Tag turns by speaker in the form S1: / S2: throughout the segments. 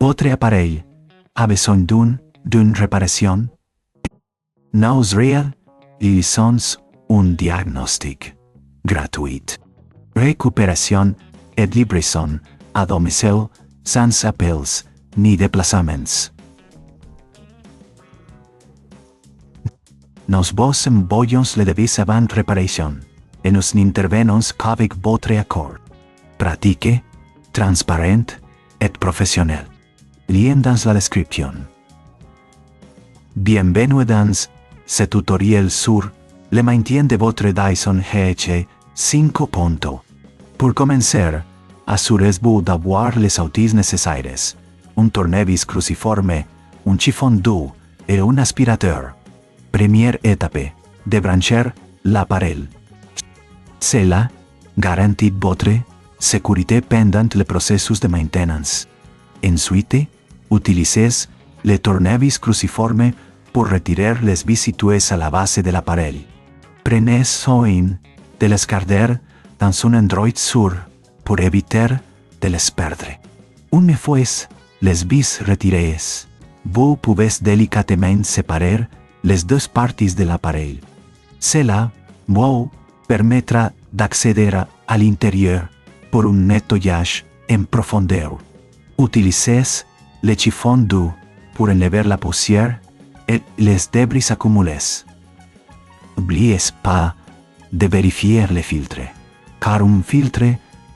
S1: Votre appareil a besoin d'une réparation? Nous réalisons un diagnostic gratuit. Récupération et livraison à domicile sans appels ni déplacements. Nous vous envoyons le devis avant réparation et nous n'intervenons qu'avec votre accord. Pratique, transparent et professionnel. Lien dans la description. Bienvenue dans ce tutoriel sur le maintien de votre Dyson HS05. Pour commencer, assurez-vous d'avoir les outils nécessaires, un tournevis cruciforme, un chiffon doux et un aspirateur. Première étape, débrancher l'appareil. Cela garantit votre sécurité pendant le processus de maintenance. Ensuite, utilisez le tournevis cruciforme pour retirer les vis situées à la base de l'appareil. Prenez soin de les garder dans un endroit sûr pour éviter de les perdre. Une fois les vis retirées, vous pouvez délicatement séparer les deux parties de l'appareil. Cela vous permettra d'accéder à l'intérieur pour un nettoyage en profondeur. Utilisez le chiffon doux pour enlever la poussière et les débris accumulés. N'oubliez pas de vérifier le filtre, car un filtre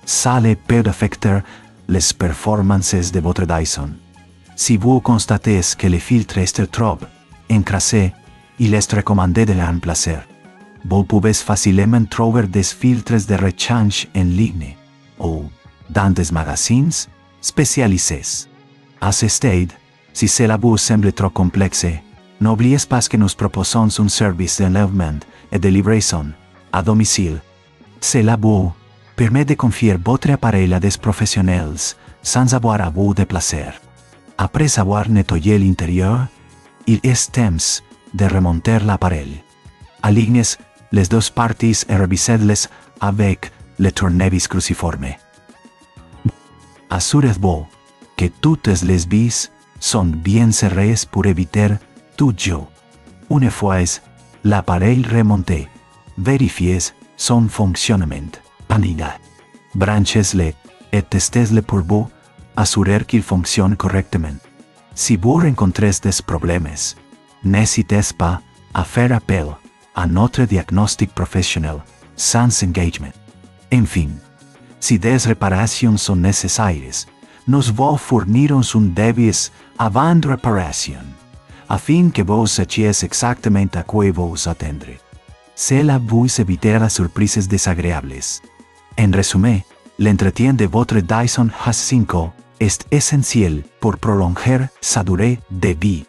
S1: sale peut affecter les performances de votre Dyson. Si vous constatez que le filtre est trop encrassé, il est recommandé de le remplacer. Vous pouvez facilement trouver des filtres de rechange en ligne ou dans des magasins spécialisés. À ce stade, si cela vous semble trop complexe, n'oubliez pas que nous proposons un service d'enlèvement et de livraison à domicile. Cela vous permet de confier votre appareil à des professionnels sans avoir à vous déplacer. Après avoir nettoyé l'intérieur, il est temps de remonter l'appareil. Alignez les deux parties et revisez-les avec le tournevis cruciforme. Assurez-vous que toutes les vis sont bien serrées pour éviter tout jeu. Une fois l'appareil remonté, vérifiez son fonctionnement. Branchez-le et testez-le pour vous assurer qu'il fonctionne correctement. Si vous rencontrez des problèmes, n'hésitez pas à faire appel à notre diagnostic professionnel sans engagement. Enfin, si des réparations sont nécessaires, nous vous fournirons un devis avant réparation, afin que vous sachiez exactement à quoi vous attendre. Cela vous évitera surprises désagréables. En résumé, l'entretien de votre Dyson HS05 est essentiel pour prolonger sa durée de vie.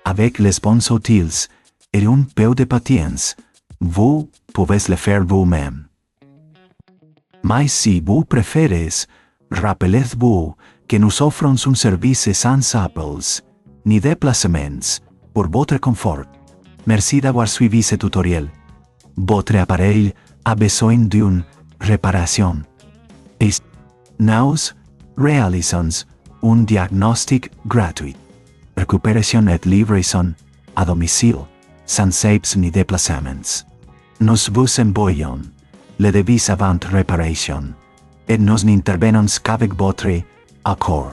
S1: Avec les bons outils et un peu de patience, vous pouvez le faire vous-même. Mais si vous préférez, rappelez-vous que nous offrons un service sans appels ni déplacements pour votre confort. Merci d'avoir suivi ce tutoriel. Votre appareil a besoin d'une réparation. Et nous réalisons un diagnostic gratuit. Récupération et livraison à domicile, sans appels ni déplacements. Nous vous envoyons le devis avant réparation et nous n'intervenons qu'avec votre accord.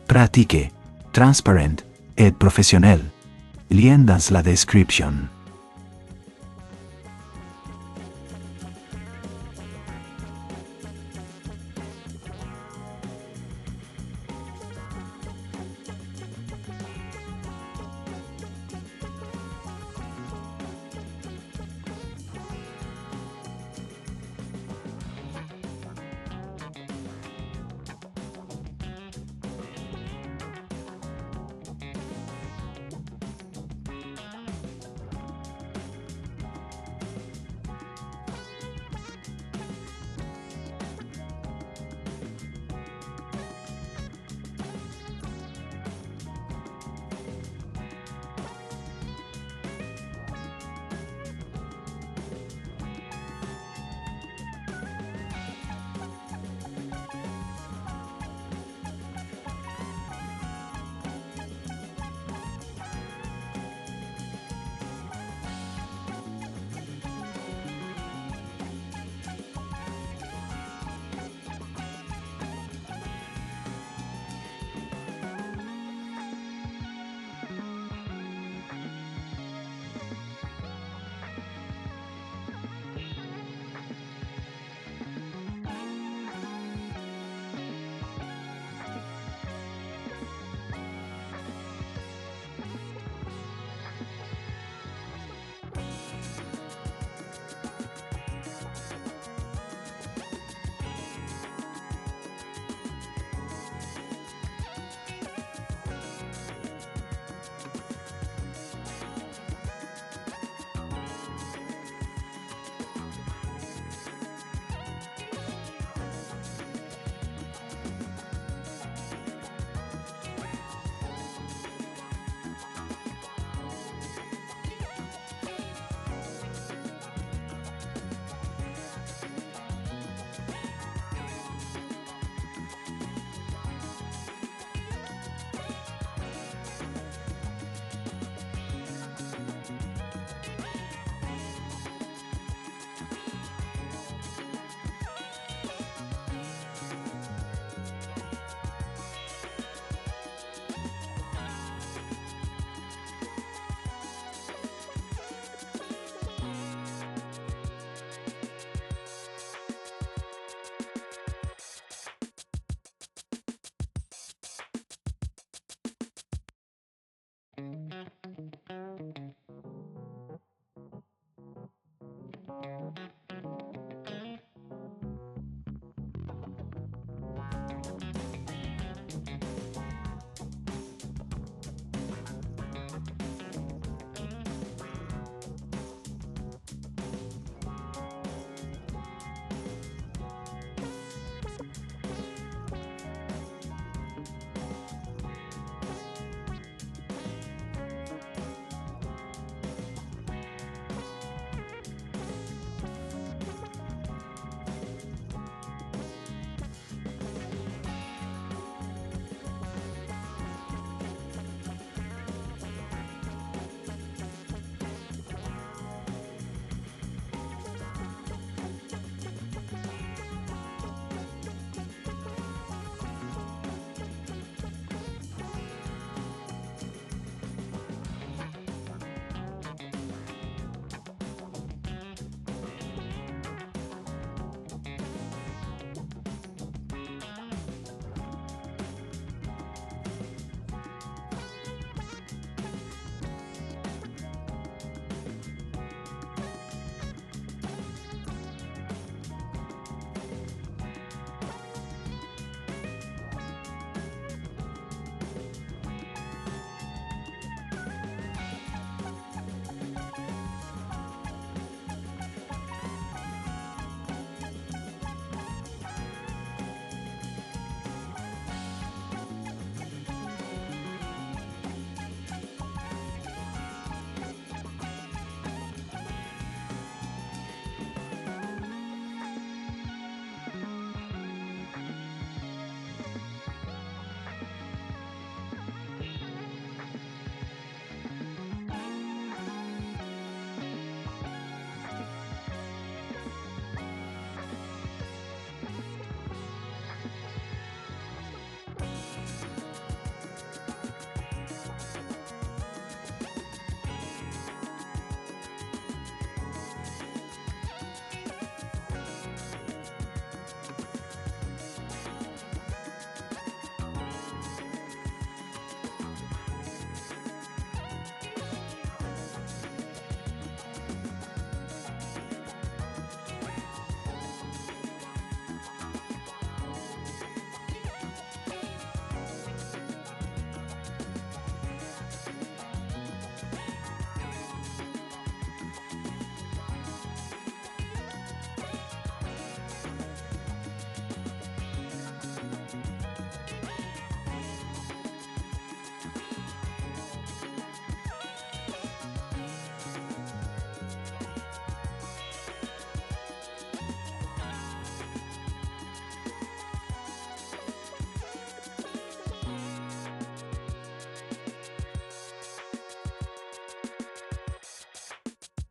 S1: Pratique, transparent et professionnel. Lien dans la description.